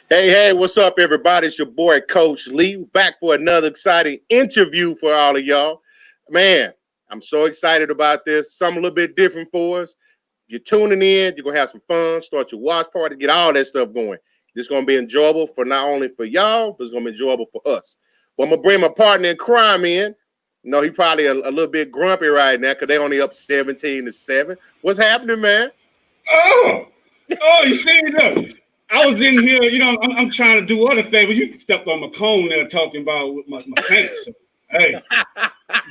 Hey, what's up, everybody? It's your boy, Coach Lee, back for another exciting interview for all of y'all. Man, I'm so excited about this. Something a little bit different for us. If you're tuning in, you're going to have some fun, start your watch party, get all that stuff going. It's going to be enjoyable for not only for y'all, but it's going to be enjoyable for us. Well, I'm going to bring my partner in crime in. He probably a little bit grumpy right now because they only up 17-7. What's happening, man? Oh, you see it up. I was in here, I'm trying to do other things, but you stepped on my cone there talking about with my Saints. So, hey, you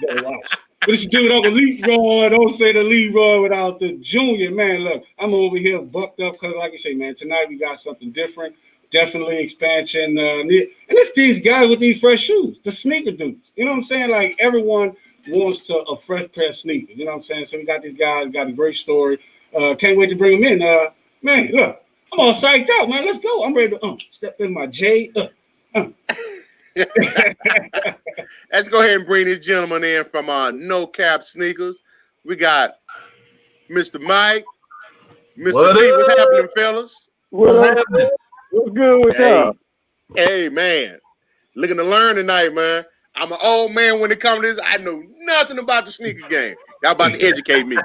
better watch. But it's dude up with Leroy. Don't say the Leroy without the junior. Man, look, I'm over here bucked up because, like you say, man, tonight we got something different. Definitely expansion. And it's these guys with these fresh shoes, the sneaker dudes. You know what I'm saying? Like, everyone wants a fresh pair of sneakers. You know what I'm saying? So we got these guys, got a great story. Can't wait to bring them in. Man, look. I'm all psyched out, man. Let's go. I'm ready to step in my J. Let's go ahead and bring this gentleman in from NOCAPSNEAKERZ. We got Mr. Mike, Mr. P. What's happening, fellas? What's happening? What's good with y'all? Hey, man. Looking to learn tonight, man. I'm an old man when it comes to this. I know nothing about the sneaker game. Y'all about to educate me.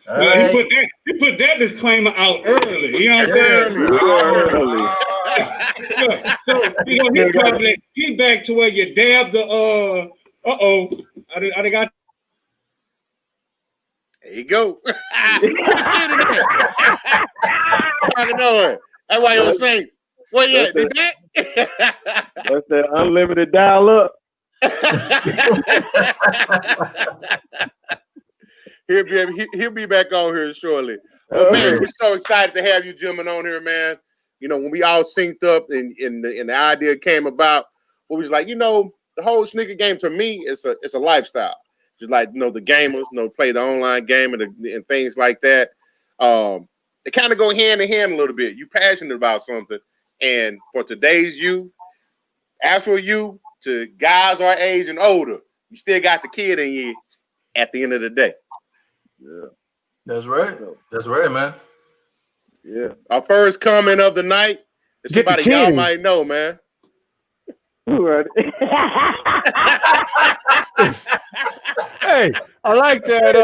Right. He put that disclaimer out early. You know what I'm saying? So he back to where you dab the I got. There you go. I know it. That's why you're Saints. Where you at? Did that? That's that unlimited dial up. He'll be back on here shortly. But man, we're so excited to have you gentlemen on here, man. When we all synced up and the idea came about, we was like, the whole sneaker game to me it's a lifestyle. Just like the gamers, play the online game and things like that. They kind of go hand in hand a little bit. You passionate about something, and for today's youth, actual youth to guys our age and older, you still got the kid in you at the end of the day. Yeah, that's right. That's right, man. Yeah. Our first comment of the night is somebody y'all might know, man. Hey, I like that.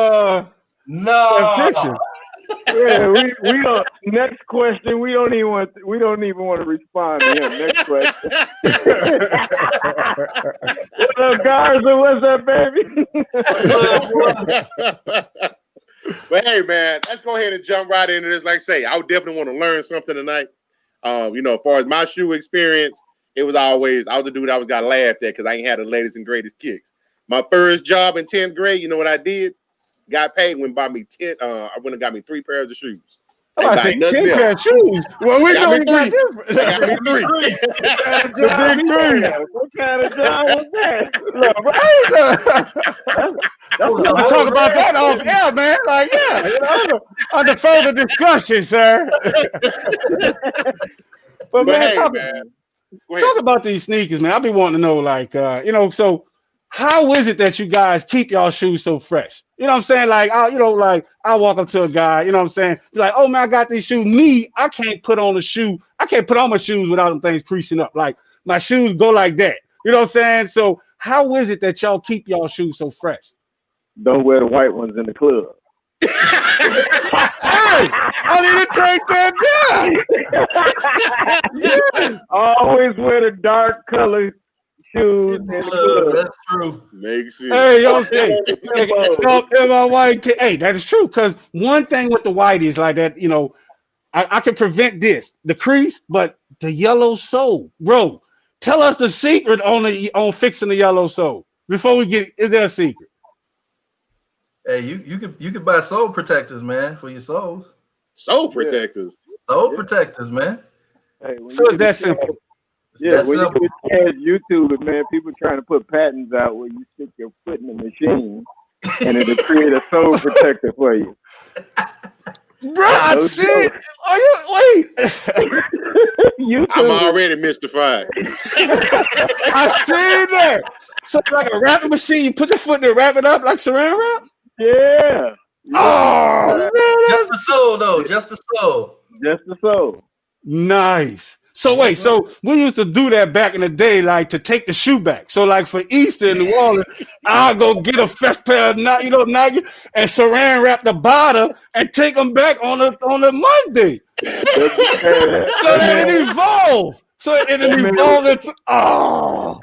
No. That Yeah, we don't. Next question. We don't even want to respond to him. Next question. What's up, Garza? What's up, baby? But hey, man, let's go ahead and jump right into this. Like I say, I would definitely want to learn something tonight. As far as my shoe experience, it was always I was the dude I was got laughed at because I ain't had the latest and greatest kicks. My first job in 10th grade, you know what I did? Got paid, went and bought me 10. I went and got me 3 pairs of shoes. I said 10 pairs of shoes. Well, we know you got different. I got me 3. The big 3. What kind of job was that? Look, we're gonna talk about that off air, man. Like, under further discussion, sir. But man, hey, talk about these sneakers, man. I be wanting to know, like, so how is it that you guys keep y'all shoes so fresh? You know what I'm saying? Like, I walk up to a guy, you know what I'm saying? Be like, oh man, I got these shoes. I can't put on a shoe. I can't put on my shoes without them things creasing up. Like, my shoes go like that. You know what I'm saying? So how is it that y'all keep y'all shoes so fresh? Don't wear the white ones in the club. Hey, I need to take that down. Yes. Always wear the dark colored shoes in the club. That's true. Makes sense. Hey, y'all say, hey, that is true. Because one thing with the white is like that, I can prevent this, the crease, but the yellow sole, bro. Tell us the secret on fixing the yellow sole before we get. Is there a secret? Hey, you could buy sole protectors, man, for your soles. Sole protectors. Sole protectors, man. Hey, So it's that simple. Yeah, when you get YouTube it, man, people trying to put patents out where you stick your foot in the machine and it'll create a sole protector for you. Bro, I see it. Are you wait? I'm already mystified. I see that. So like a wrapping machine, you put your foot in there, wrap it up like saran wrap? Yeah. Oh, man. Just the sole, though. Just the sole. Just the sole. Nice. So wait, so we used to do that back in the day, like to take the shoe back. So like for Easter in New Orleans, I'll go get a fresh pair of Nike and saran wrap the bottom and take them back on a Monday. So that it evolved. So it evolved into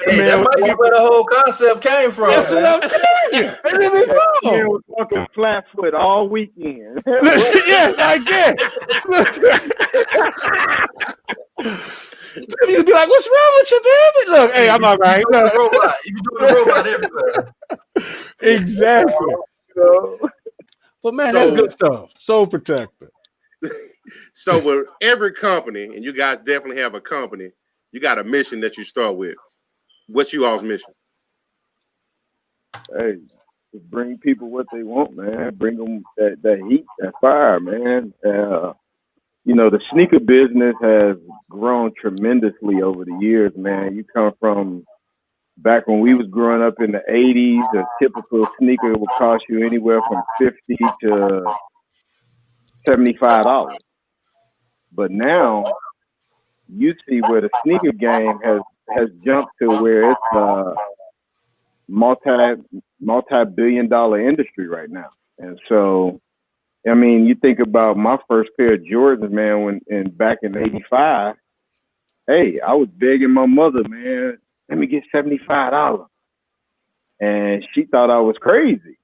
Hey, that might be where the whole concept came from. That's what I'm telling you. It evolved. Man was walking flat foot all weekend. Yes, like that. You'd be like, "What's wrong with you, baby?" Look, hey, I'm all right. You be doing the robot everywhere. Exactly. But man, that's good stuff. Soul protector. So with every company, and you guys definitely have a company, you got a mission that you start with. What's you all's mission? Hey, to bring people what they want, man. Bring them that heat, that fire, man. You know, the sneaker business has grown tremendously over the years, man. You come from back when we was growing up in the 80s, a typical sneaker would cost you anywhere from $50 to $75. But now you see where the sneaker game has jumped to where it's a multi-billion-dollar industry right now. And so, I mean, you think about my first pair of Jordans, man, back in '85. Hey, I was begging my mother, man, let me get $75. And she thought I was crazy.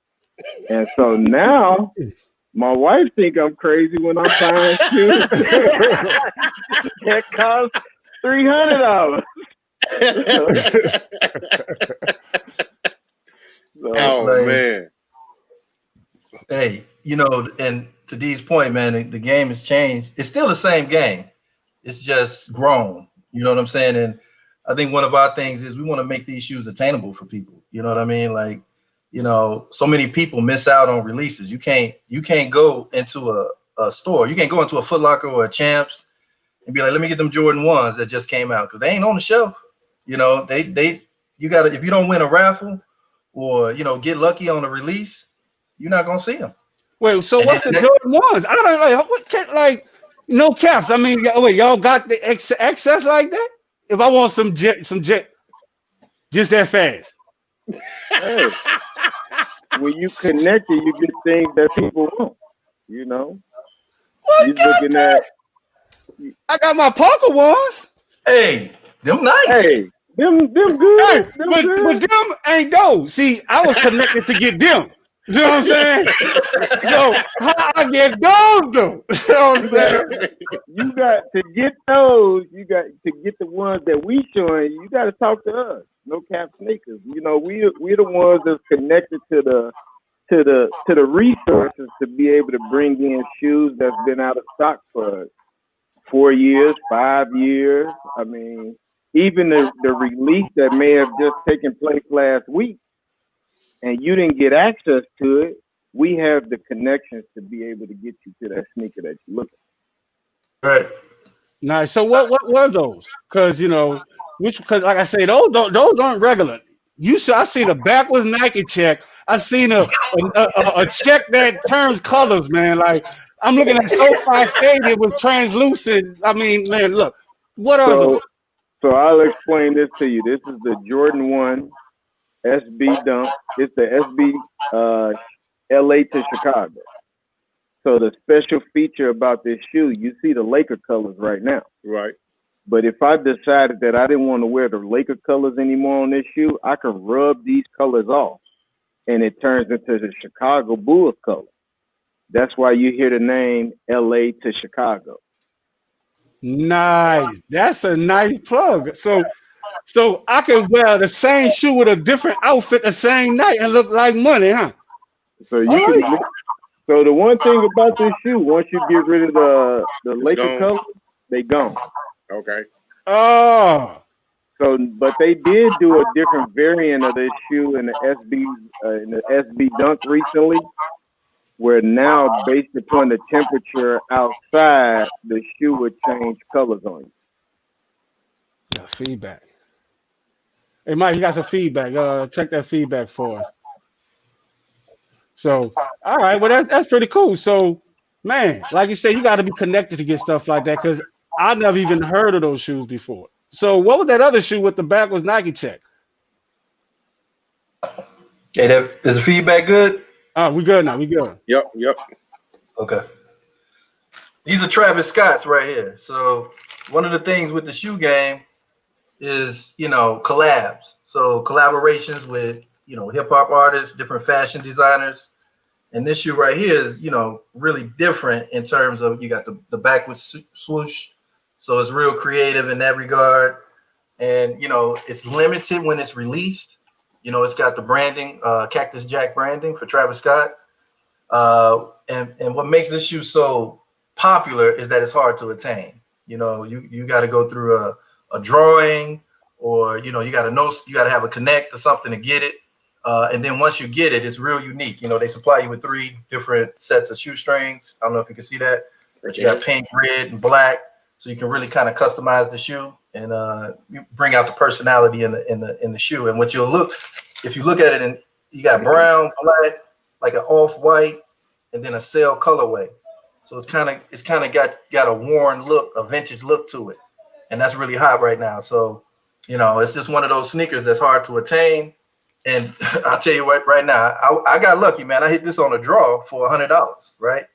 And so now my wife think I'm crazy when I'm buying shoes that cost $300. Oh man. Hey, you know, and to D's point, man, the game has changed. It's still the same game. It's just grown. You know what I'm saying? And I think one of our things is we want to make these shoes attainable for people. You know what I mean? Like, you know, so many people miss out on releases. You can't go into a store. You can't go into a Foot Locker or a Champs and be like, let me get them Jordan 1s that just came out, because they ain't on the shelf. You know, you gotta, if you don't win a raffle or, you know, get lucky on a release, you're not gonna see them. Wait, so what's the Jordan 1s? I don't like what can like no caps. I mean, wait, y'all got the access like that? If I want some jet, just that fast. Hey, when you connect it, you get things that people want. You know, you looking at. I got my Parker ones. Hey, them nice. Hey, them good. Hey, but them ain't those. See, I was connected to get them. You know what I'm saying? So how I get those though? You know what I'm saying? You got to get those. You got to get the ones that we showing. You got to talk to us. No Cap Sneakers. You know, we're the ones that's connected to the resources to be able to bring in shoes that's been out of stock for 4 years, 5 years. I mean, even the release that may have just taken place last week, and you didn't get access to it, we have the connections to be able to get you to that sneaker that you're looking for. Right. Nice. So what were those? Because you know, because like I say, those aren't regular. I seen a backwards Nike check. I seen a check that turns colors, man. Like I'm looking at SoFi Stadium with translucent. I mean, man, look. What are those? So I'll explain this to you. This is the Jordan 1 SB Dunk. It's the SB LA to Chicago. So the special feature about this shoe, you see the Laker colors right now. Right. But if I decided that I didn't want to wear the Laker colors anymore on this shoe, I can rub these colors off and it turns into the Chicago Bulls color. That's why you hear the name LA to Chicago. Nice. That's a nice plug. So I can wear the same shoe with a different outfit the same night and look like money, huh? So so the one thing about this shoe, once you get rid of the Laker colors, they gone. Okay. Oh. So, but they did do a different variant of this shoe in the SB Dunk recently, where now based upon the temperature outside, the shoe would change colors on you. Yeah, feedback. Hey, Mike, you got some feedback. Check that feedback for us. So, all right. Well, that's pretty cool. So, man, like you said, you got to be connected to get stuff like that because I never even heard of those shoes before. So what was that other shoe with the back was Nike check? Okay, is the feedback good? We good now. We good. Yep. Okay. These are Travis Scott's right here. So one of the things with the shoe game is, collabs. So collaborations with, hip hop artists, different fashion designers. And this shoe right here is, really different in terms of you got the backward swoosh. So it's real creative in that regard. And, it's limited when it's released. It's got the branding, Cactus Jack branding for Travis Scott. And what makes this shoe so popular is that it's hard to attain. You got to go through a drawing, or you got to have a connect or something to get it. And then once you get it, it's real unique. They supply you with 3 different sets of shoestrings. I don't know if you can see that, but you got pink, red, and black, so you can really kind of customize the shoe and you bring out the personality in the shoe. And what if you look at it, and you got brown, black, like an off-white, and then a sail colorway. So it's kind of got a worn look, a vintage look to it, and that's really hot right now. So it's just one of those sneakers that's hard to attain. And I'll tell you what, right now, I got lucky, man. I hit this on a draw for $100, right?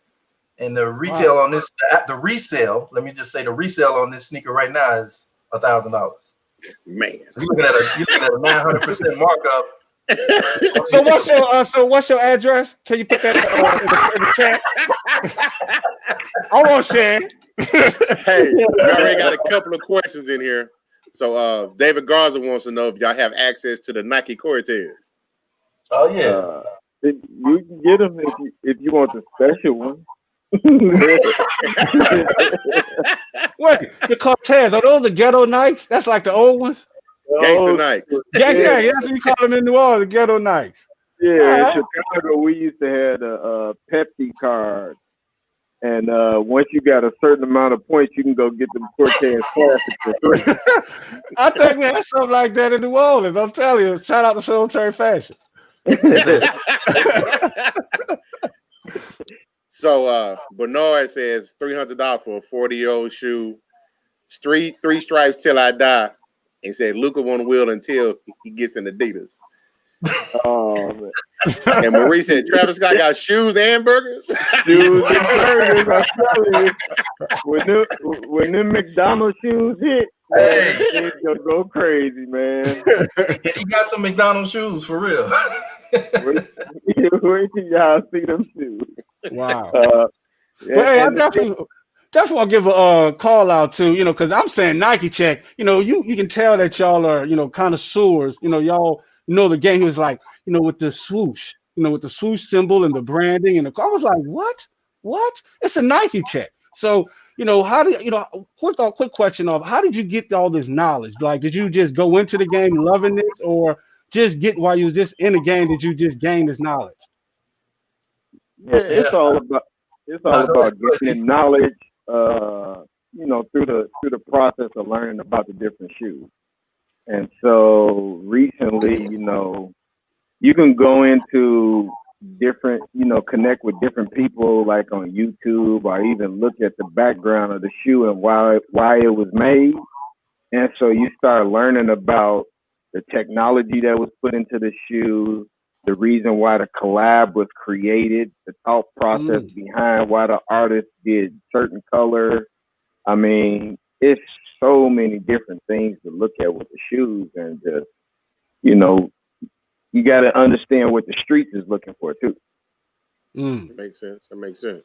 And the retail on this, the resale, let me just say, the resale on this sneaker right now is $1,000. Man, so you're looking at a 900% markup. So what's your address? Can you put that in the chat? Hold on, Shan. Hey, we already got a couple of questions in here. So David Garza wants to know if y'all have access to the Nike Cortez. Oh yeah, you can get them if you want the special one. What, the Cortez? Are those the ghetto Nikes? That's like the old ones. Gangster Nikes. Yeah, that's what we call them in New Orleans, the ghetto Nikes. Yeah, in Chicago, we used to have a Pepsi card. And once you got a certain amount of points, you can go get them Cortez Classics for free. I think we had something like that in New Orleans. I'm telling you, shout out to Solitary Fashion. So Bernard says $300 for a 40-year-old shoe, 3 stripes till I die, and said Luka won't will until he gets in Adidas. Oh man. And Marie said Travis Scott got shoes and burgers. Shoes and burgers, I'm telling you. When them McDonald's shoes hit, it's gonna go crazy, man. He got some McDonald's shoes for real. Wait till y'all see them shoes. Wow. But hey, I definitely want to give a call out to, because I'm saying Nike check. You can tell that y'all are, connoisseurs. Y'all know the game. He was like, with the swoosh, with the swoosh symbol and the branding, and I was like, what? It's a Nike check. So, how do quick question of how did you get all this knowledge? Like, did you just go into the game loving this, or just while you was just in the game, did you just gain this knowledge? Yeah, it's all about getting knowledge, through the process of learning about the different shoes. And so recently, you can go into different, connect with different people like on YouTube, or even look at the background of the shoe and why it was made. And so you start learning about the technology that was put into the shoe, the reason why the collab was created, the thought process behind why the artist did certain color. I mean, it's so many different things to look at with the shoes, and just, you got to understand what the streets is looking for too. That makes sense.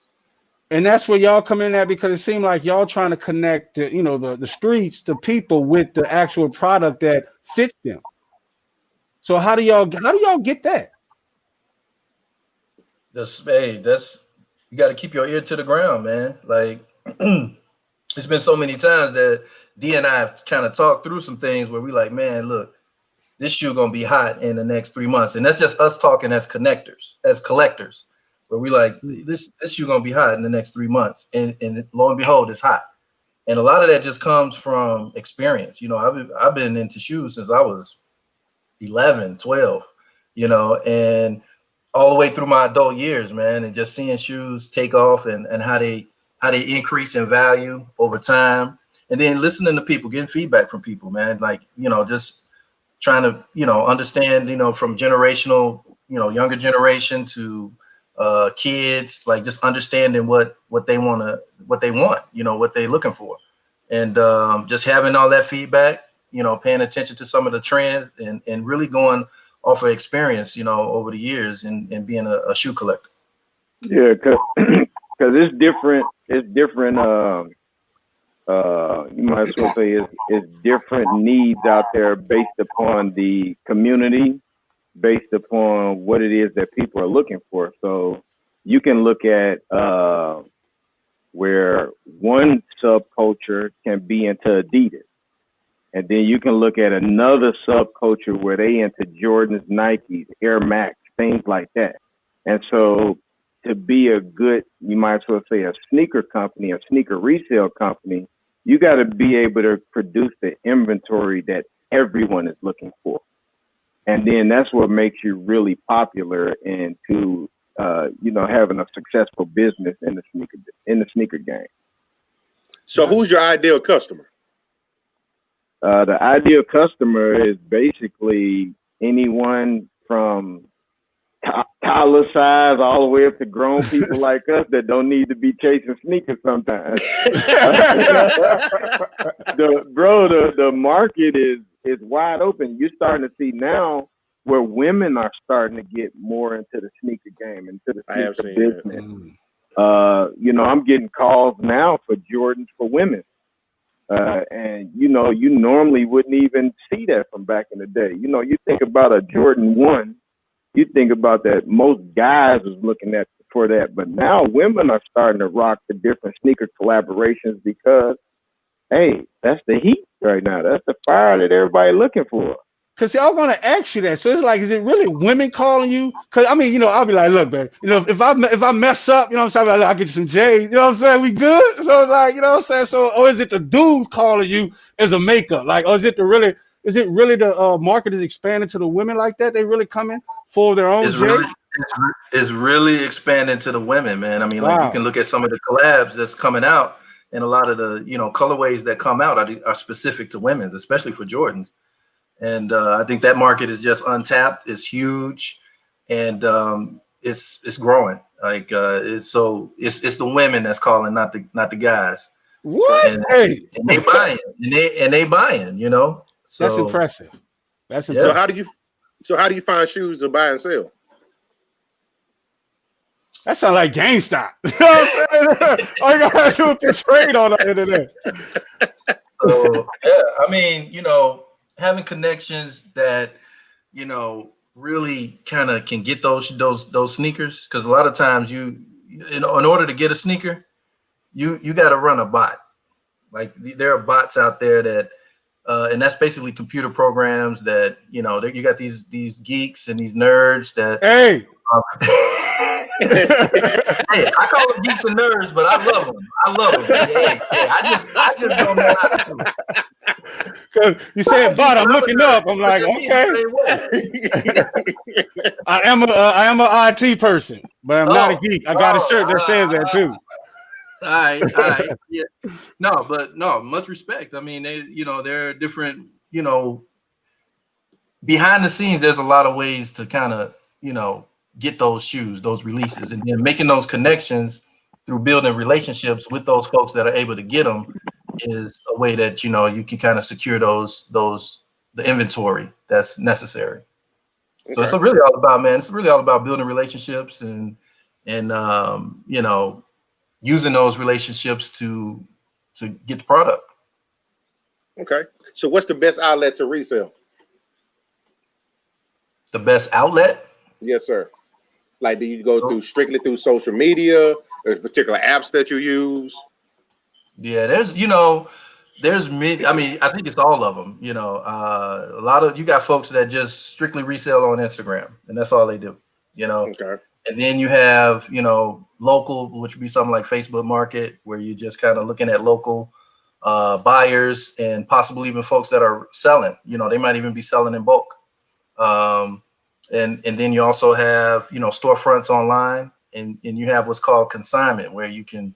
And that's where y'all come in at, because it seemed like y'all trying to connect, the streets, the people with the actual product that fits them. So how do y'all get that? You got to keep your ear to the ground, man. Like, it's been so many times that D and I have kind of talked through some things where we like, man, look, this shoe gonna be hot in the next 3 months, and that's just us talking as collectors, where we like, this shoe gonna be hot in the next 3 months, and lo and behold, it's hot. And a lot of that just comes from experience. I've been into shoes since I was 11, 12, and all the way through my adult years, man, and just seeing shoes take off and how they increase in value over time, and then listening to people, getting feedback from people, man, like, you know, just trying to, you know, understand, you know, from generational, you know, younger generation to kids, like just understanding what they want, you know, what they're looking for, and just having all that feedback, you know, paying attention to some of the trends and really going off of experience, you know, over the years and being a shoe collector. Yeah, because it's different. It's different. You might as well say it's different needs out there based upon the community, based upon what it is that people are looking for. So you can look at where one subculture can be into Adidas, and then you can look at another subculture where they into Jordans, Nikes, Air Max, things like that. And so to be a good, you might as well say a sneaker company, a sneaker resale company, you got to be able to produce the inventory that everyone is looking for. And then that's what makes you really popular into, you know, having a successful business in the sneaker game. So who's your ideal customer? The ideal customer is basically anyone from toddler size all the way up to grown people like us that don't need to be chasing sneakers sometimes. The market is wide open. You're starting to see now where women are starting to get more into the sneaker game, into the sneaker business. You know, I'm getting calls now for Jordans for women. And, you know, you normally wouldn't even see that from back in the day. You know, you think about a Jordan 1, you think about that most guys was looking at for that. But now women are starting to rock the different sneaker collaborations because, hey, that's the heat right now. That's the fire that everybody looking for. Because I was going to ask you that. So it's like, is it really women calling you? Because, I mean, you know, I'll be like, look, man, you know, if I mess up, you know what I'm saying, I'll get you some J's. You know what I'm saying? We good? So, like, you know what I'm saying? So, or is it the dudes calling you as a makeup? Like, or is it really the market is expanding to the women like that? They really coming for their own J's? It's really expanding to the women, man. I mean, Wow. like, you can look at some of the collabs that's coming out, and a lot of the, you know, colorways that come out are specific to women's, especially for Jordans. And I think that market is just untapped. It's huge, and it's growing. Like it's the women that's calling, not the guys. What? And they buying, and they buying. You know, so that's impressive. That's yeah. impressive. So how do you find shoes to buy and sell? That sounds like GameStop. You know what I'm saying? All you gotta do is trade on the internet. So yeah, I mean, you know, having connections that, you know, really kind of can get those sneakers, because a lot of times in order to get a sneaker, you got to run a bot. Like there are bots out there that and that's basically computer programs that, you know, you got these geeks and these nerds that hey hey, I call them geeks and nerds, but I love them. Hey, I just don't know how to do it. Cause you said bot, I'm looking up. I'm like, okay. I am a IT person, but I'm not a geek. I got a shirt that says that too. All right. Yeah. No, much respect. I mean, they're different, you know, behind the scenes, there's a lot of ways to kind of, you know, get those shoes, those releases, and then making those connections through building relationships with those folks that are able to get them is a way that, you know, you can kind of secure the inventory that's necessary. Okay. So it's really all about, man, it's really all about building relationships and you know, using those relationships to get the product. Okay. So what's the best outlet to resell? The best outlet? Yes, sir. Like, do you go strictly through social media? There's particular apps that you use? Yeah, I mean, I think it's all of them. You know, you got folks that just strictly resell on Instagram, and that's all they do. You know, okay. And then you have, you know, local, which would be something like Facebook Market, where you're just kind of looking at local buyers and possibly even folks that are selling. You know, they might even be selling in bulk. And then you also have, storefronts online, and you have what's called consignment, where you can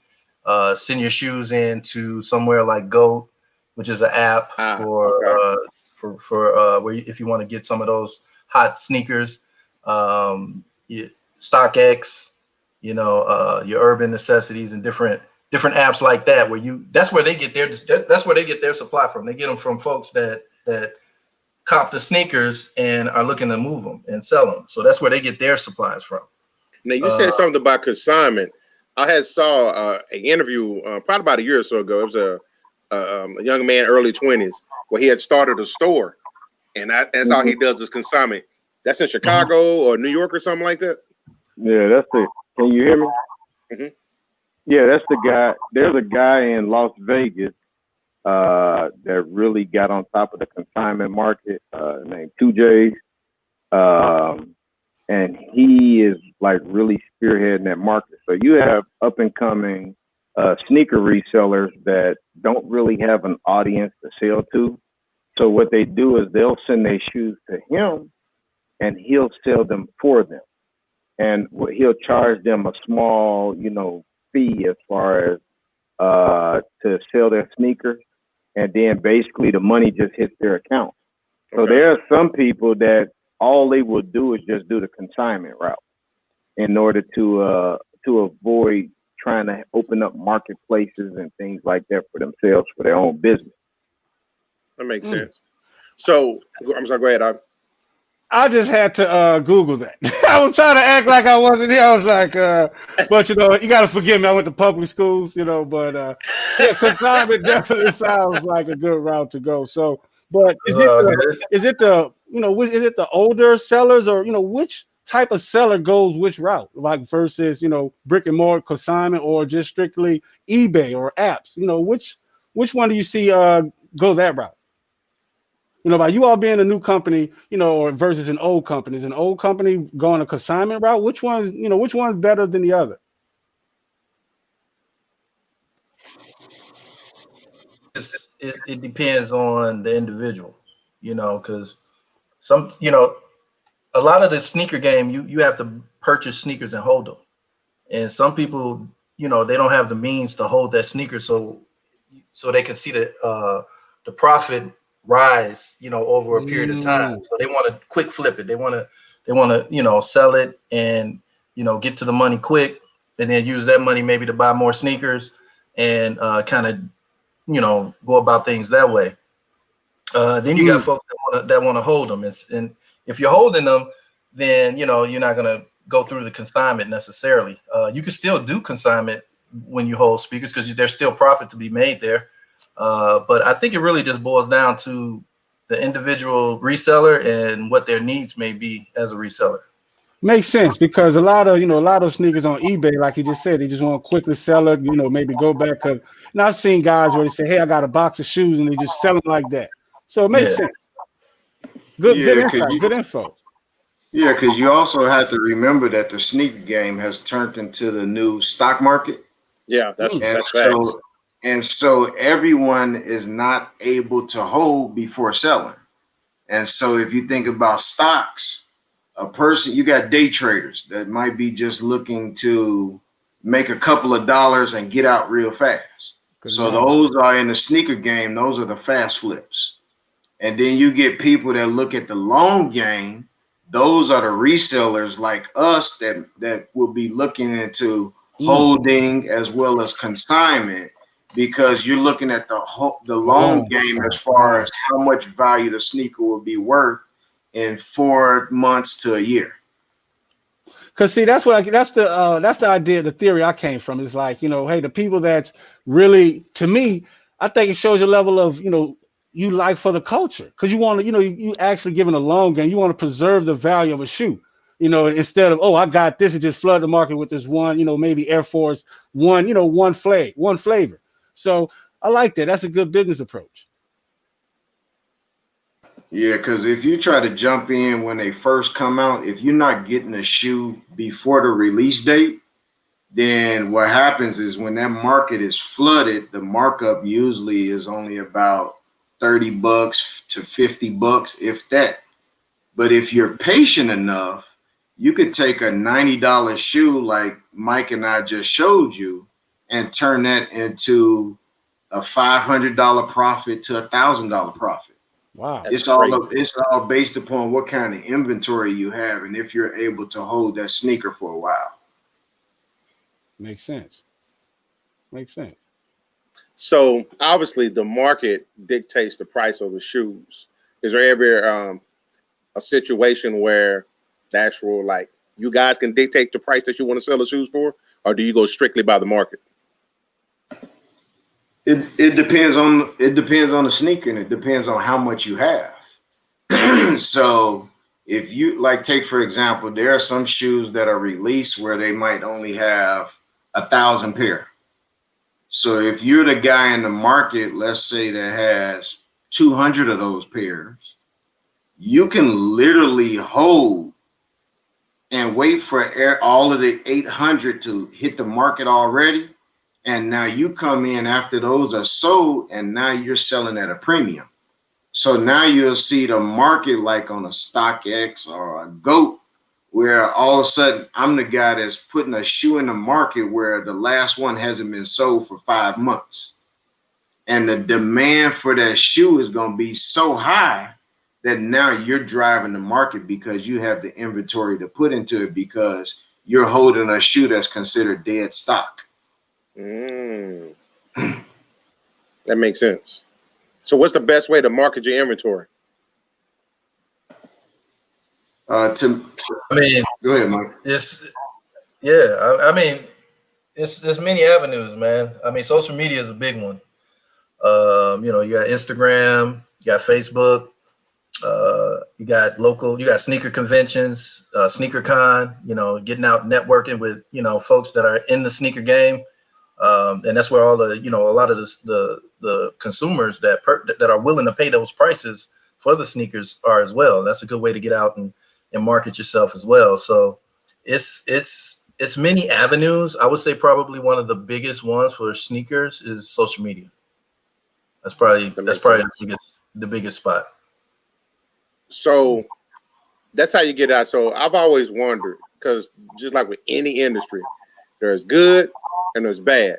send your shoes in to somewhere like GOAT, which is an app where if you want to get some of those hot sneakers, StockX, your Urban Necessities, and different apps like that, that's where they get their supply from. They get them from folks that cop the sneakers and are looking to move them and sell them. So that's where they get their supplies from. Now you said something about consignment. I had saw an interview probably about a year or so ago. It was a young man, early 20s, where he had started a store, and that's all he does is consignment. That's in Chicago or New York or something like that. Yeah, that's the. Can you hear me? Mm-hmm. Yeah, that's the guy. There's a guy in Las Vegas that really got on top of the consignment market, named 2J's. And he is like really spearheading that market. So you have up and coming sneaker resellers that don't really have an audience to sell to. So what they do is they'll send their shoes to him and he'll sell them for them. And he'll charge them a small, fee as far as to sell their sneakers. And then basically the money just hits their account. So there are some people that all they will do is just do the consignment route in order to avoid trying to open up marketplaces and things like that for themselves, for their own business. That makes sense. So I'm sorry, go ahead. I just had to Google that. I was trying to act like I wasn't here. I was like, but you got to forgive me. I went to public schools, but yeah, consignment definitely sounds like a good route to go. So, but is it the older sellers, or which type of seller goes which route, like versus brick and mortar consignment, or just strictly eBay or apps? Which one do you see go that route? By you all being a new company, or versus an old company. Is an old company going a consignment route? Which one's better than the other? It depends on the individual, because a lot of the sneaker game, you have to purchase sneakers and hold them. And some people, they don't have the means to hold that sneaker, so they can see the profit rise, over a period of time. So they want to quick flip it. They want to, sell it and, get to the money quick, and then use that money maybe to buy more sneakers and kind of, go about things that way. Then you got folks that want to hold them. And if you're holding them, then, you're not going to go through the consignment necessarily. You can still do consignment when you hold speakers because there's still profit to be made there. But I think it really just boils down to the individual reseller and what their needs may be as a reseller. Makes sense, because a lot of sneakers on eBay, like you just said, they just want to quickly sell it, maybe go back. And I've seen guys where they say, hey, I got a box of shoes, and they just sell them like that. So it makes sense. Good info. Yeah, because you also have to remember that the sneaker game has turned into the new stock market. Yeah, that's And so everyone is not able to hold before selling. And so if you think about stocks, you got day traders that might be just looking to make a couple of dollars and get out real fast. So those are in the sneaker game. Those are the fast flips. And then you get people that look at the long game. Those are the resellers like us that will be looking into holding as well as consignment, because you're looking at the long game as far as how much value the sneaker will be worth in 4 months to a year. Because see, that's the idea, the theory I came from. Is like, hey, the people that's really, to me, I think it shows your level of, you like for the culture, because you want to, you actually giving a long game. You want to preserve the value of a shoe, instead of, I got this and just flood the market with this one, maybe Air Force One, one flavor. So I like that. That's a good business approach. Yeah, because if you try to jump in when they first come out, if you're not getting a shoe before the release date, then what happens is when that market is flooded, the markup usually is only about $30 to $50, if that. But if you're patient enough, you could take a $90 shoe like Mike and I just showed you and turn that into a $500 profit to a $1,000 profit. Wow. It's all based upon what kind of inventory you have and if you're able to hold that sneaker for a while. Makes sense. Makes sense. So obviously the market dictates the price of the shoes. Is there ever a situation where the actual, like, you guys can dictate the price that you want to sell the shoes for, or do you go strictly by the market? It depends on the sneaker, and it depends on how much you have. So if you take, for example, there are some shoes that are released where they might only have 1,000 pair. So if you're the guy in the market, let's say that has 200 of those pairs, you can literally hold and wait for all of the 800 to hit the market already. And now you come in after those are sold, and now you're selling at a premium. So now you'll see the market like on a StockX or a GOAT, where all of a sudden I'm the guy that's putting a shoe in the market where the last one hasn't been sold for 5 months. And the demand for that shoe is going to be so high that now you're driving the market because you have the inventory to put into it because you're holding a shoe that's considered dead stock. That makes sense. So what's the best way to market your inventory? I mean, go ahead, Mike. There's many avenues, man. I mean, social media is a big one. You got Instagram, you got Facebook, you got sneaker conventions, sneaker con, getting out networking with, folks that are in the sneaker game. And that's where all the, a lot of the consumers that are willing to pay those prices for the sneakers are as well. That's a good way to get out and market yourself as well. So it's many avenues. I would say probably one of the biggest ones for sneakers is social media. That's probably the biggest spot. So that's how you get out. So I've always wondered, because just like with any industry, there's good and there's bad.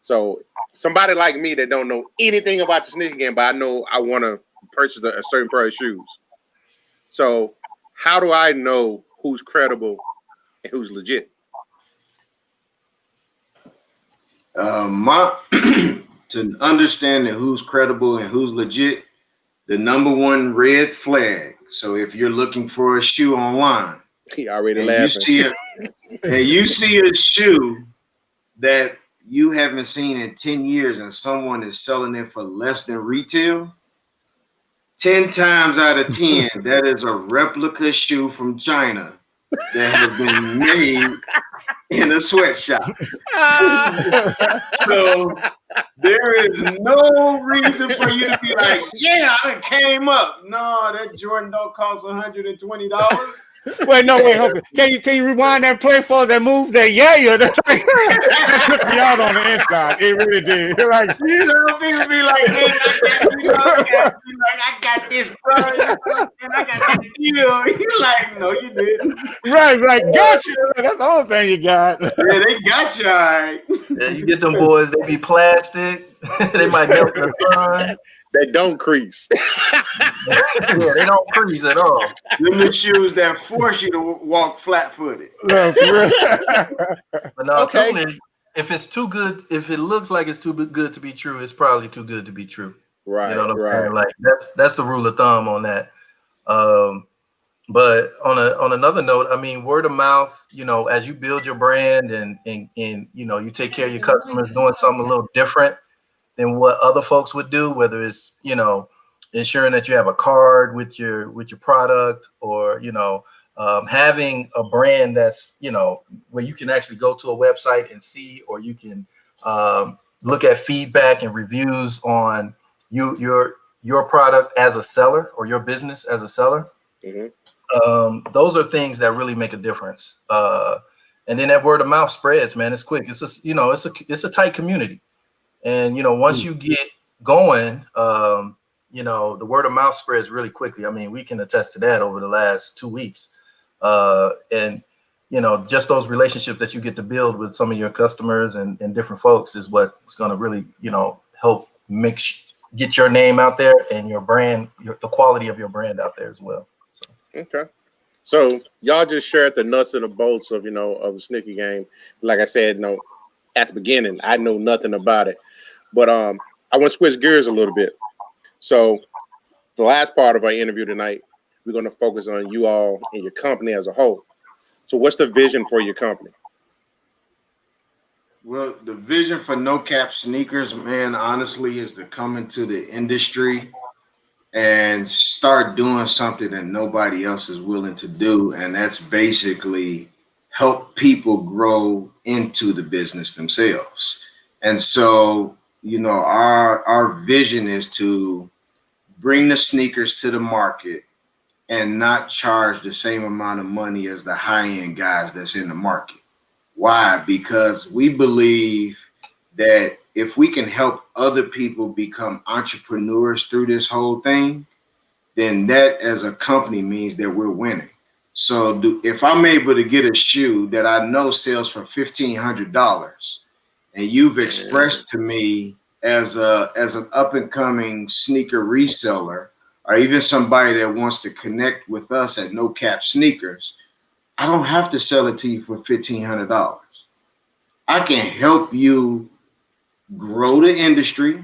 So somebody like me that don't know anything about the sneaker game, but I know I want to purchase a certain pair of shoes. So how do I know who's credible and who's legit? To understand who's credible and who's legit, the number one red flag. So if you're looking for a shoe online, he already laughing. You see a shoe that you haven't seen in 10 years and someone is selling it for less than retail, 10 times out of 10, that is a replica shoe from China that has been made in a sweatshop. So there is no reason for you to be like, yeah, I done came up. No, that Jordan don't cost $120. Wait, hold on. Can you rewind that play for that move? That that took me out on the inside. It really did. People be like, hey, I got this, bro, and I got that deal. You're like, no, you didn't. Right, gotcha. That's the whole thing you got. Yeah, they got you, all right. Yeah, you get them boys, they be plastic. They might melt in the sun. They don't crease. Yeah, they don't crease at all. Them the shoes that force you to walk flat-footed. But no, okay. If it's too good, if it looks like it's too good to be true, it's probably too good to be true. Right. You know what I'm saying? Like that's the rule of thumb on that. But on another note, I mean, word of mouth, as you build your brand and you take care of your customers, doing something a little different than what other folks would do, whether it's, ensuring that you have a card with your product, or, having a brand that's, where you can actually go to a website and see, or you can look at feedback and reviews on your product as a seller, or your business as a seller. Mm-hmm. Those are things that really make a difference. And then that word of mouth spreads, man. It's quick. It's a tight community. And, once you get going, you know, the word of mouth spreads really quickly. I mean, we can attest to that over the last 2 weeks. And, you know, just those relationships that you get to build with some of your customers and different folks is what's going to really, you know, help get your name out there and your brand, the quality of your brand out there as well. So. Okay. So y'all just shared the nuts and the bolts of, you know, of the sneaker game. Like I said, you know, at the beginning, I know nothing about it, but I want to switch gears a little bit. So the last part of our interview tonight, we're going to focus on you all and your company as a whole. So what's the vision for your company? Well, the vision for No Cap Sneakers, man, honestly, is to come into the industry and start doing something that nobody else is willing to do. And that's basically help people grow into the business themselves. And so, you know, our vision is to bring the sneakers to the market and not charge the same amount of money as the high-end guys that's in the market. Why? Because we believe that if we can help other people become entrepreneurs through this whole thing, then that as a company means that we're winning. So if I'm able to get a shoe that I know sells for $1,500 and you've expressed to me as an up-and-coming sneaker reseller, or even somebody that wants to connect with us at No Cap Sneakers, I don't have to sell it to you for $1,500. I can help you grow the industry.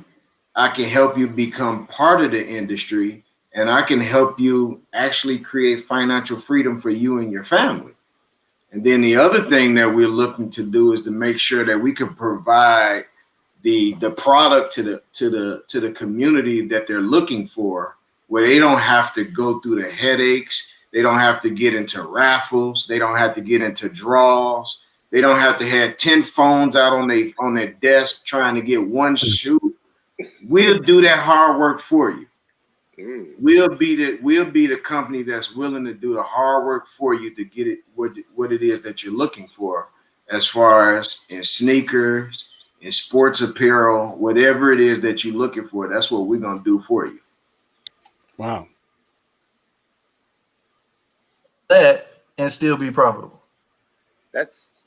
I can help you become part of the industry, and I can help you actually create financial freedom for you and your family. And then the other thing that we're looking to do is to make sure that we can provide the product to the community that they're looking for, where they don't have to go through the headaches. They don't have to get into raffles. They don't have to get into draws. They don't have to have 10 phones out on their desk trying to get one shoe. We'll do that hard work for you. We'll be the company that's willing to do the hard work for you to get it what it is that you're looking for, as far as in sneakers, in sports apparel, whatever it is that you're looking for. That's what we're gonna do for you. Wow. That and still be profitable. That's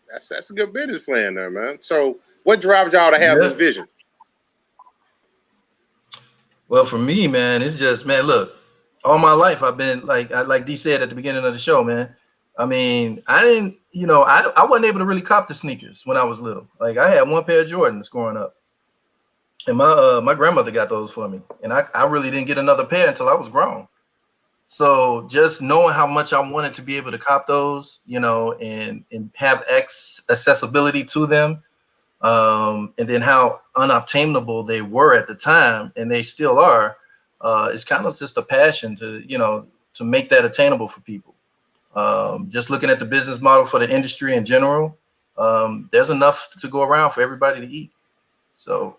a good business plan there, man. So what drives y'all to have this vision? Well, for me, man, it's just, man, look, all my life I've been like D said at the beginning of the show, man. I mean, I didn't, you know, I wasn't able to really cop the sneakers when I was little. Like, I had one pair of Jordans growing up, and my grandmother got those for me, and I really didn't get another pair until I was grown. So just knowing how much I wanted to be able to cop those, you know, and have accessibility to them, and then how unobtainable they were at the time, and they still are, it's kind of just a passion to, you know, to make that attainable for people. Just looking at the business model for the industry in general, there's enough to go around for everybody to eat. So,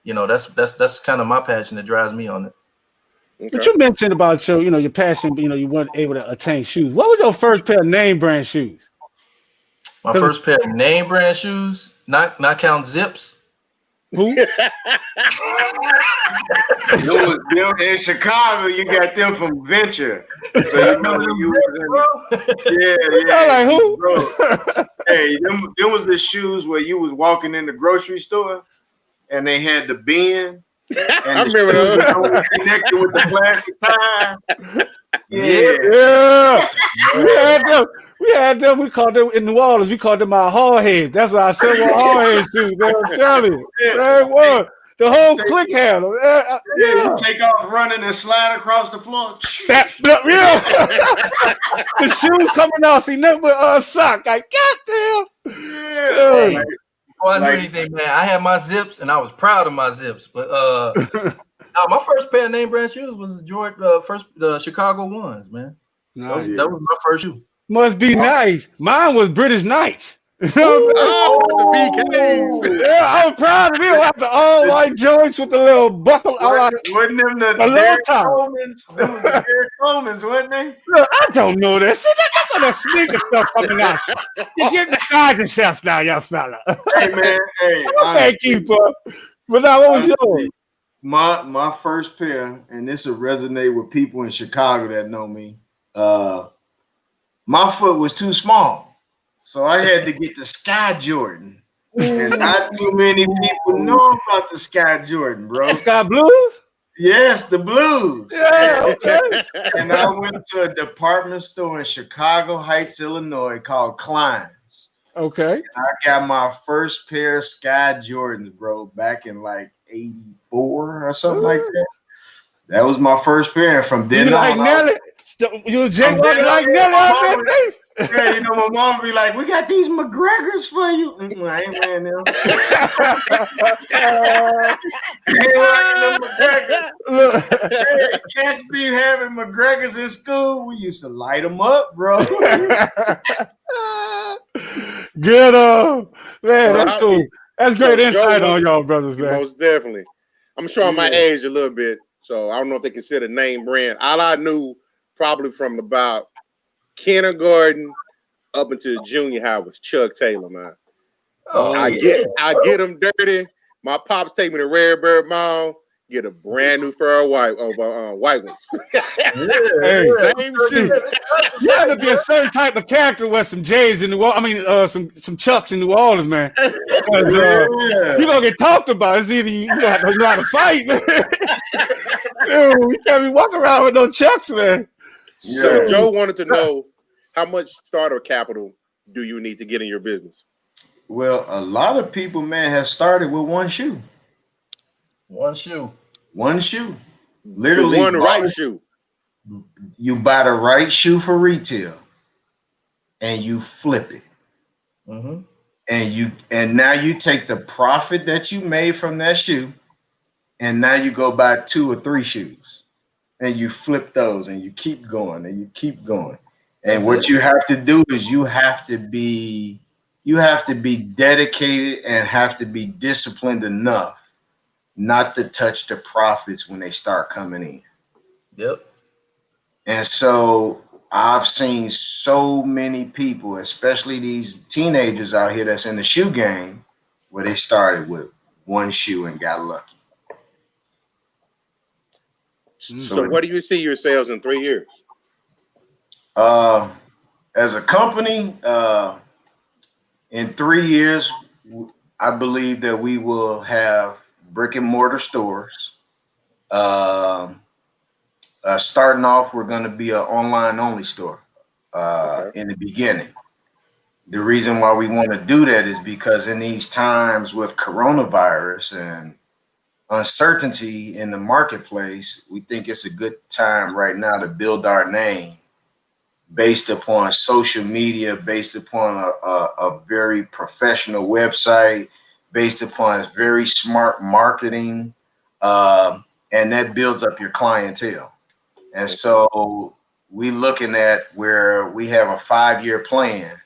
you know, that's kind of my passion that drives me on it. Okay. But you mentioned about your passion, you weren't able to attain shoes. What was your first pair of name brand shoes? My first pair of name brand shoes, not count Zips. Who? Them in Chicago, you got them from Venture. So you know you Like who? Bro. Hey, them was the shoes where you was walking in the grocery store and they had the bin. And I remember those. Connected with the plastic tie. Yeah. We had them. We called them in New Orleans. We called them our hard heads. That's what I said. What hard heads do? I'm telling you. Same one. The whole clique had them. You take off running and slide across the floor. The shoes coming out. See nothing but sock. Like goddamn. Hey, before I knew anything, man, I had my Zips and I was proud of my Zips. But my first pair of name brand shoes was the Chicago ones, man. That was my first shoe. Must be nice. Mine was British Knights. The BKs. Yeah, I was proud of them. After all white joints with the little buckle. Wasn't them the Derek Coleman's? Them was the Derek Coleman's, wasn't they? Look, I don't know that. See, that's all that sneaker stuff coming out. You're getting beside yourself now, young fella. Hey, man. Hey, Thank you, bro. But now, what was yours? My first pair, and this will resonate with people in Chicago that know me. My foot was too small, so I had to get the Sky Jordan. And not too many people know about the Sky Jordan, bro. Sky Blues? Yes, the blues. Yeah, okay. And I went to a department store in Chicago Heights, Illinois called Klein's. Okay. I got my first pair of Sky Jordans, bro, back in like 84 or something like that. That was my first pair. From then You on, like Nelly? You was jaywalking like Nelly out there? yeah, you know, my mom be like, "We got these McGregors for you." I ain't wearing them. Cats be having McGregors in school. We used to light them up, bro. Good, man. That's cool. That's great insight on y'all, brothers, man. Most definitely. I'm showing my age a little bit, so I don't know if they consider name brand. All I knew, probably from about kindergarten up until junior high, was Chuck Taylor, man. I get them dirty. My pops take me to Rare Bird Mall, get a brand new pair of white ones. Same shoe. You have to be a certain type of character with some J's in New Orleans. I mean, some Chucks in New Orleans, man. You gonna get talked about. It's either you have to know how to fight, man. Dude, you can't be walking around with no Chucks, man. So Joe wanted to know, how much starter capital do you need to get in your business? Well, a lot of people, man, have started with one shoe. One shoe. One shoe. Literally one right shoe. You buy the right shoe for retail and you flip it. Mm-hmm. And now you take the profit that you made from that shoe, and now you go buy 2 or 3 shoes and you flip those and you keep going and you keep going. And what you have to do is you have to be dedicated and have to be disciplined enough not to touch the profits when they start coming in. Yep. And so I've seen so many people, especially these teenagers out here that's in the shoe game, where they started with one shoe and got lucky. So where do you see your sales in 3 years? As a company, in 3 years, I believe that we will have brick and mortar stores. Starting off, we're going to be an online only store in the beginning. The reason why we want to do that is because in these times with coronavirus and uncertainty in the marketplace, we think it's a good time right now to build our name based upon social media, based upon a very professional website, based upon very smart marketing, and that builds up your clientele. And so we looking at where we have a 5-year plan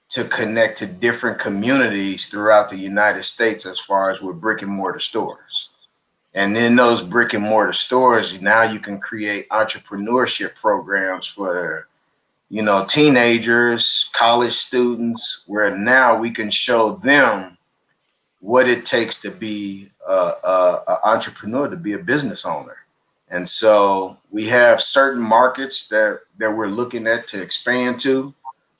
to connect to different communities throughout the United States as far as with brick and mortar stores. And in those brick and mortar stores, now you can create entrepreneurship programs for, you know, teenagers, college students, where now we can show them what it takes to be an entrepreneur, to be a business owner. And so we have certain markets that we're looking at to expand to.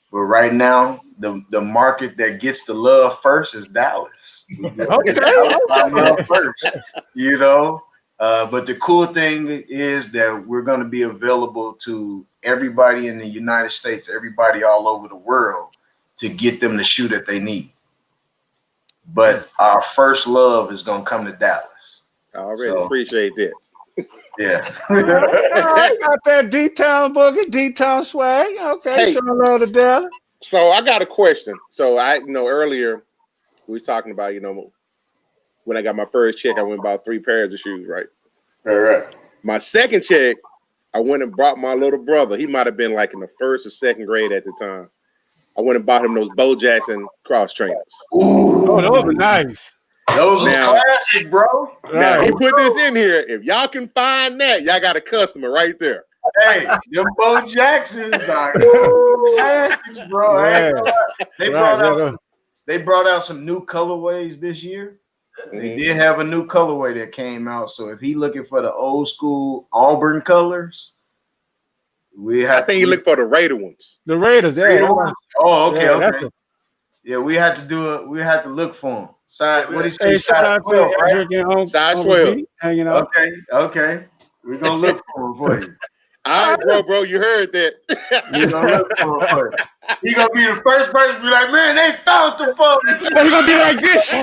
But right now, the market that gets the love first is Dallas. Love first, you know. But the cool thing is that we're going to be available to everybody in the United States, everybody all over the world, to get them the shoe that they need. But our first love is going to come to Dallas. I already appreciate that. Yeah. I got that D-Town boogie, D-Town swag. Okay, Hey, showing love to Dallas. So I got a question. So earlier we was talking about, when I got my first check, I went and bought 3 pairs of shoes, right? All right. My second check, I went and brought my little brother. He might have been like in the 1st or 2nd grade at the time. I went and bought him those Bo Jackson cross trainers. Oh, those are nice. Those are classic, bro. Now, he put this in here. If y'all can find that, y'all got a customer right there. Hey, them Bo Jacksons are classics, bro. Yeah. They brought out some new colorways this year. They did have a new colorway that came out. So if he looking for the old school Auburn colors, I think you look for the Raider ones. The Raiders, yeah. Oh, okay, Yeah, okay. Yeah, we had to do it. We had to look for them. Side, what is hey, shout out to Edric and Size 12. Hanging out. Okay. We're gonna look for them for you. All right, bro, you heard that. We're gonna look for them for you. He gonna be the first person to be like, man, they found the phone. He's gonna be like this.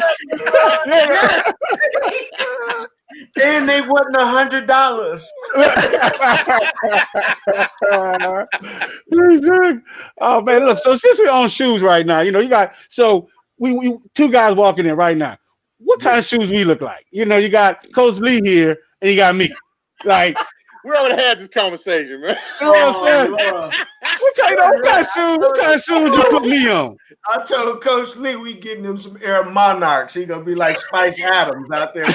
And they wasn't $100. Oh man, look. So since we're on shoes right now, you got we two guys walking in right now. What kind of shoes we look like? You got Coach Lee here, and you got me. Like we already had this conversation, man. You know what I'm saying? What kind of shoes would you put me on? I told Coach Lee we getting him some Air Monarchs. He gonna be like Spice Adams out there.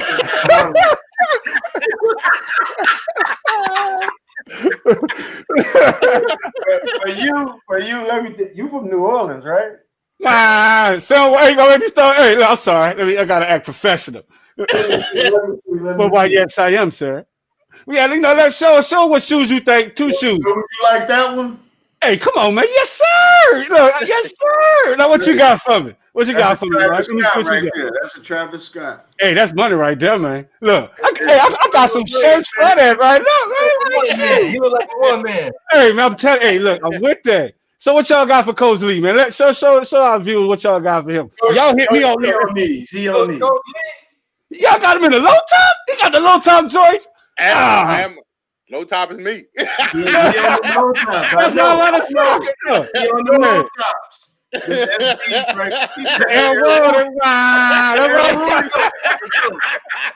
For you, let me. You from New Orleans, right? Nah, so wait, let me start. Hey, I'm sorry. I gotta act professional. Well, why? Yes, I am, sir. Yeah, let's show what shoes you think. 2 shoes. Would you like that one? Hey, come on, man. Yes, sir. Yes, sir. Now, what you got for me? What you got for me, right? That's a Travis Scott. Hey, that's money right there, man. Look, I got some shirts for that right now, man. You look like a one man. Hey, man, I'm telling. Hey, look, I'm with that. So, what y'all got for Coach Lee, man? Let's show our viewers what y'all got for him. Y'all hit me on these. He on these. Y'all got him in the low top. He got the low top joints. Low top is me. He on the low top. That's not a lot of stock. He on the low tops. I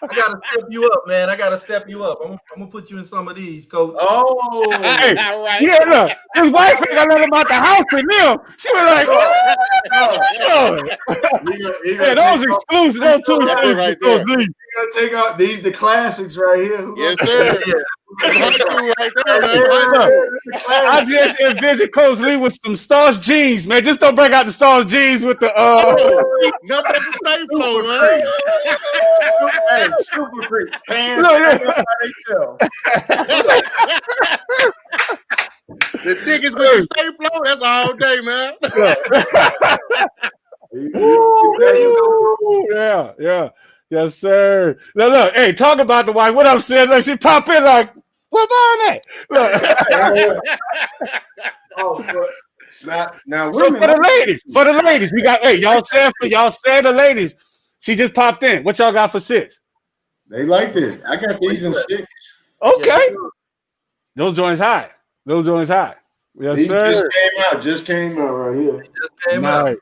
gotta step you up, man. I gotta step you up. I'm gonna put you in some of these, Coach. Oh, hey, all right. Yeah, look, his wife ain't got nothing about the house with him. She was like, yeah, those exclusive. Those 2 exclusive. Right there. you gotta take out these the classics right here. Yes, sir. Right there, man. I just envisioned Coach Lee with some Stars jeans, man. Just don't break out the Stars jeans with the nothing but the same flow, man. Hey, super creep. Pants. The thickest with the same flow, that's all day, man. Yeah. Yes, sir. Look, hey, talk about the wife. What I'm saying, like she pop in like, where mine at? Now, so for the ladies, we got. Hey, y'all said the ladies. She just popped in. What y'all got for 6? They like this. I got these in 6. Okay. Those joints high. Yes, these sir. Just came out right here. Just came out.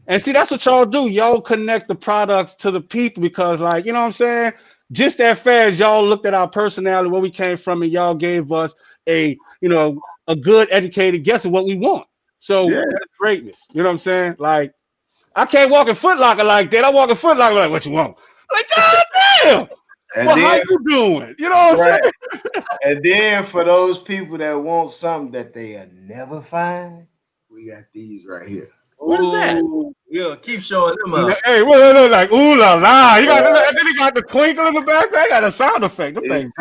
And see, that's what y'all do. Y'all connect the products to the people because, like, you know what I'm saying? Just that fast, y'all looked at our personality, where we came from, and y'all gave us a good, educated guess of what we want. So that's greatness. You know what I'm saying? Like, I can't walk in Foot Locker like that. I walk in Foot Locker like, what you want? Like, God damn. How you doing? You know what I'm saying? And then for those people that want something that they'll never find, we got these right here. What is that? Yeah, keep showing them up. Hey, look like ooh la la. Then he got the twinkle in the background. I got a sound effect.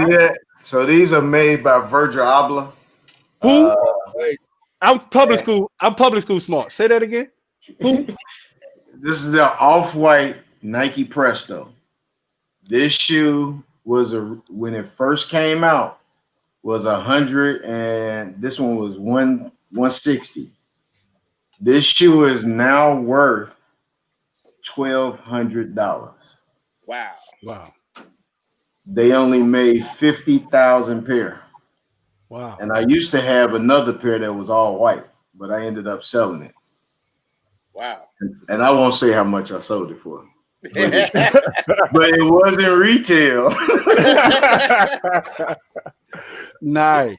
Yeah. So these are made by Virgil Abloh. Who? I'm public school. I'm public school smart. Say that again. Who? This is the off-white Nike Presto. This shoe was when it first came out was 100, and this one was 160. This shoe is now worth $1,200. Wow. They only made 50,000 pair. Wow. And I used to have another pair that was all white, but I ended up selling it. Wow. And I won't say how much I sold it for. But it wasn't retail. Nice.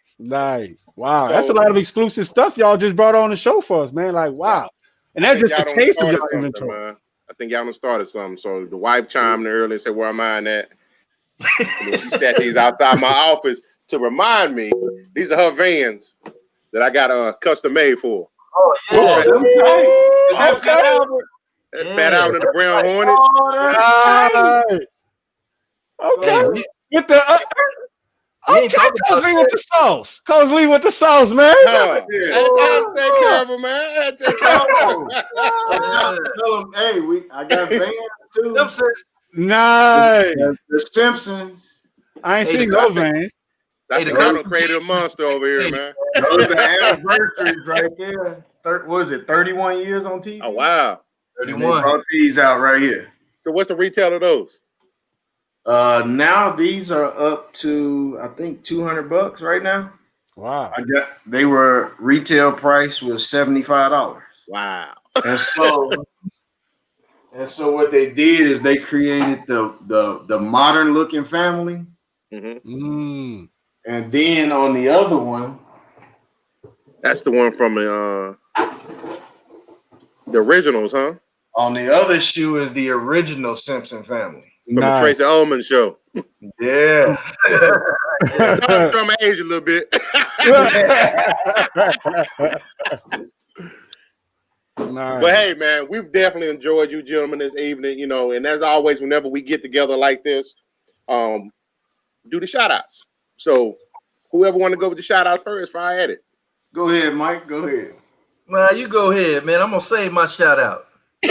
Wow, so, that's a lot of exclusive stuff y'all just brought on the show for us, man. Like, wow. And that's just a taste of your inventory. I think y'all done started something. So the wife chimed in early and said, where am I at? And then she set these outside my office to remind me these are her Vans that I got custom made for. Oh, yeah. Okay. That Fat Out and the Brown Hornet. Oh, that's tight. Okay. Hey, With the we ain't okay, talking Coach about Lee with the sauce. Coach Lee with the sauce, man. I had to take care of him, man. I had to take care of him. Tell him, hey, I got bands too. Simpsons. Nice. The Simpsons. I ain't Hey, seen the- those, man. Dr. the Connell cousin- created a monster over here, man. Those are the anniversaries right there. What was it? 31 years on TV. Oh wow. And they 31. brought these out right here. So what's the retail of those? Now these are up to I think $200 right now. Wow. They were retail price was $75. Wow. And so what they did is they created the modern looking family. Mm-hmm. And then on the other one, That's the one from the originals, huh? on the other shoe is the original Simpson family. From the Tracy Ullman show. Yeah. Time from my age a little bit. Nice. But hey, man, we've definitely enjoyed you gentlemen this evening, and as always, whenever we get together like this, do the shout outs. So whoever want to go with the shout out first, fire at it. Go ahead, Mike. Go ahead. Nah, you go ahead, man. I'm gonna save my shout out. He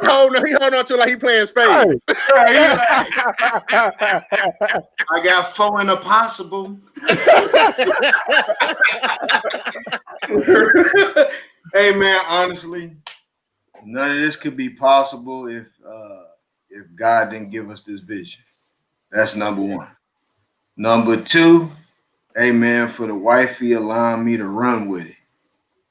hold on to it like he playing spades. I got 4 in a possible. Hey man, honestly, none of this could be possible if God didn't give us this vision. That's number 1. Number 2, hey man, for the wifey allowing me to run with it.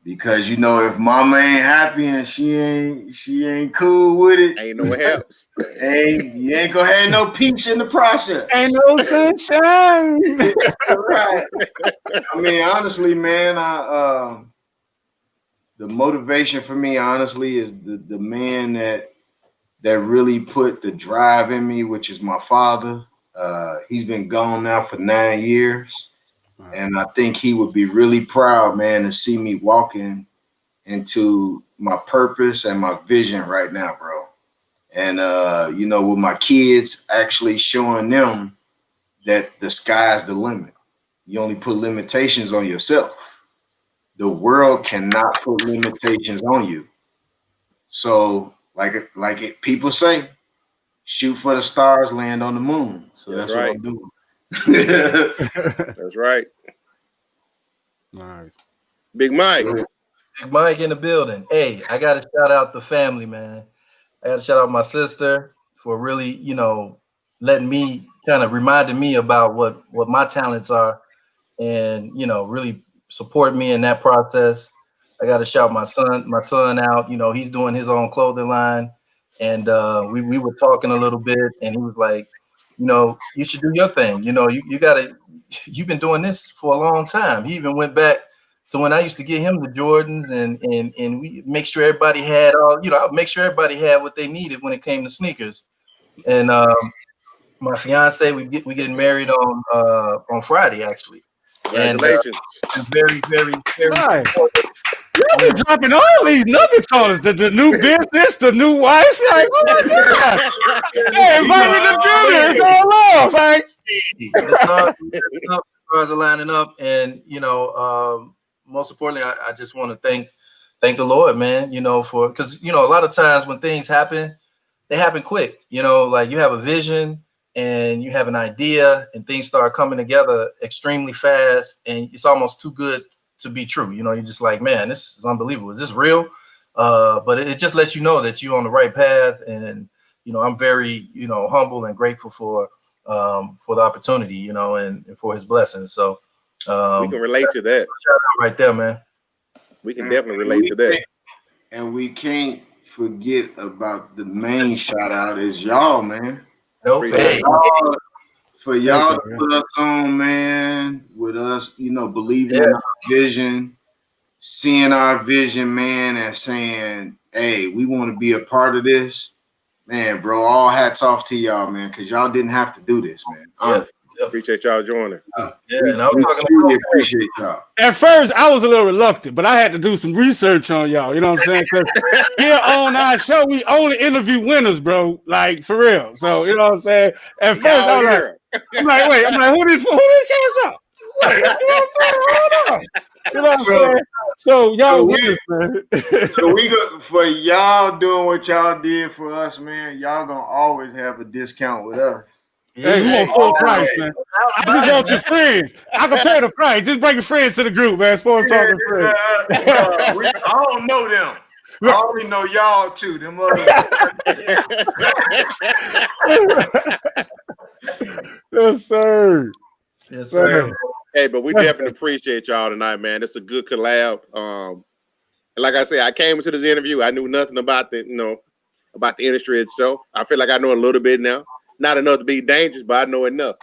Because if mama ain't happy and she ain't cool with it, Ain't no helps. you ain't gonna have no peace in the process. Ain't no sunshine. Right. I mean, honestly, man, the motivation for me, honestly, is the man that really put the drive in me, which is my father. He's been gone now for 9 years. And I think he would be really proud, man, to see me walking into my purpose and my vision right now, bro. And, with my kids actually showing them that the sky's the limit. You only put limitations on yourself. The world cannot put limitations on you. So, people say, shoot for the stars, land on the moon. So that's right. What I'm doing. That's right. Nice. Big Mike. Big Mike in the building. Hey, I got to shout out the family, man. I got to shout out my sister for really, letting me kind of reminding me about what my talents are and, really support me in that process. I got to shout my son out. He's doing his own clothing line. And we were talking a little bit and he was like, you should do your thing. You've been doing this for a long time. He even went back to when I used to get him the Jordans and we make sure everybody had make sure everybody had what they needed when it came to sneakers. And my fiance, we getting married on Friday actually. Congratulations. And very, very, very nice. Y'all be dropping all these nuggets on us. The new business, the new wife. Like, oh my God. Hey, invited the building. It's all off. Like, the stars are lining up. And, most importantly, I just want to thank the Lord, man, because, a lot of times when things happen, they happen quick. Like you have a vision and you have an idea and things start coming together extremely fast. And it's almost too good to be true. You're just like, man, this is unbelievable. Is this real? But it just lets you know that you're on the right path. And, I'm very, humble and grateful for the opportunity, and for his blessings. So we can relate to that. Shout out right there, man. We can definitely relate to that. And we can't forget about the main shout out is y'all, man. Nope. Hey. For y'all to put us on, man, with us, believing in our vision, seeing our vision, man, and saying, hey, we want to be a part of this. Man, bro, all hats off to y'all, man, because y'all didn't have to do this, man. Yeah. Appreciate y'all joining. Yeah, and I was We talking truly about appreciate y'all. At first, I was a little reluctant, but I had to do some research on y'all. You know what I'm saying? 'Cause here on our show, we only interview winners, bro. Like for real. So you know what I'm saying? At first, I was like, wait, who cats up? Wait, you know what I'm saying? Hold on. You know what I'm saying? So y'all winners, man. So we go for y'all doing what y'all did for us, man. Y'all gonna always have a discount with us. Hey, we want full price, man. I just want your friends. I can pay the price. Just bring your friends to the group, man. It's for talking friends. I don't know them. I only know y'all too. Them Yes, sir. Yes, sir. Hey, but we definitely appreciate y'all tonight, man. It's a good collab. Like I said, I came into this interview. I knew nothing about the industry itself. I feel like I know a little bit now. Not enough to be dangerous, but I know enough.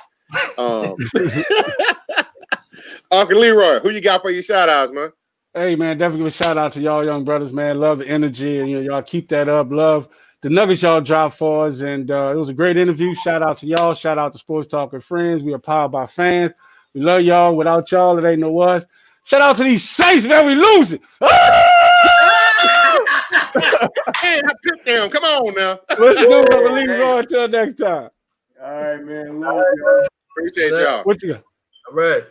Uncle Leroy, who you got for your shout outs, man? Hey, man, definitely give a shout out to y'all young brothers, man. Love the energy, and y'all keep that up. Love the nuggets y'all drop for us, and it was a great interview. Shout out to y'all. Shout out to Sports Talk with Friends. We are powered by fans. We love y'all. Without y'all, it ain't no us. Shout out to these Saints, man. We losing. Hey, I picked them. Come on now. Let's do it, Uncle Leroy. Until next time. All right, man. Love y'all. Appreciate y'all. What you got? All right.